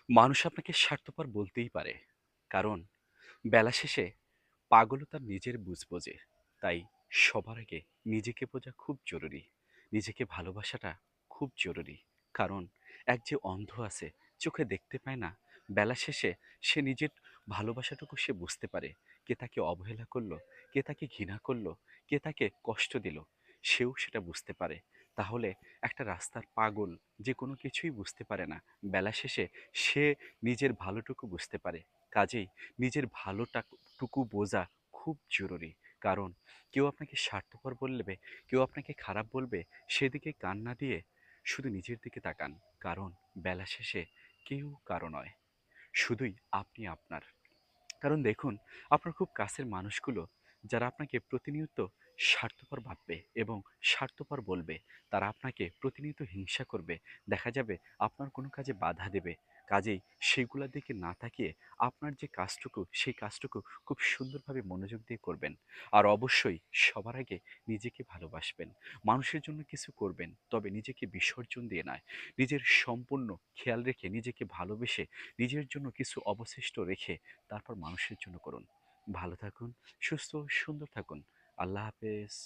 মানুষ আপনাকে স্বার্থপর বলতেই পারে। কারণ বেলা শেষে পাগলও তার নিজের বুঝ বোঝে। তাই সবার আগে নিজেকে বোঝা খুব জরুরি। নিজেকে ভালোবাসাটা খুব জরুরি। কারণ এক যে অন্ধ আছে, চোখে দেখতে পায় না, বেলা শেষে সে নিজের ভালোবাসাটুকু সে বুঝতে পারে। কে তাকে অবহেলা করলো, কে তাকে ঘৃণা করলো, কে তাকে কষ্ট দিল, সেও সেটা বুঝতে পারে। তাহলে একটা রাস্তার পাগল যে কোনো কিছুই বুঝতে পারে না, বেলা শেষে সে নিজের ভালোটুকু বুঝতে পারে। কাজেই নিজের ভালোটাটুকু বোঝা খুব জরুরি। কারণ কেউ আপনাকে স্বার্থপর বলবে, কেউ আপনাকে খারাপ বলবে, সেদিকে কান না দিয়ে শুধু নিজের দিকে তাকান। কারণ বেলা শেষে কেউ কারো নয়, শুধুই আপনি আপনার। কারণ দেখুন, আপনার খুব কাছের মানুষগুলো যারা আপনাকে প্রতিনিয়ত স্বার্থপর ভাববে এবং স্বার্থপর বলবে, তারা আপনাকে প্রতিনিয়ত হিংসা করবে। দেখা যাবে আপনার কোনো কাজে বাধা দেবে। কাজেই সেগুলোর দিকে না তাকিয়ে আপনার যে কাজটুকু, সেই কাজটুকু খুব সুন্দরভাবে মনোযোগ দিয়ে করবেন। আর অবশ্যই সবার আগে নিজেকে ভালোবাসবেন। মানুষের জন্য কিছু করবেন, তবে নিজেকে বিসর্জন দিয়ে নয়। নিজের সম্পূর্ণ খেয়াল রেখে, নিজেকে ভালোবেসে, নিজের জন্য কিছু অবশিষ্ট রেখে তারপর মানুষের জন্য করুন। ভালো থাকুন, সুস্থ ও সুন্দর থাকুন। আল্লাহ হাফেজ।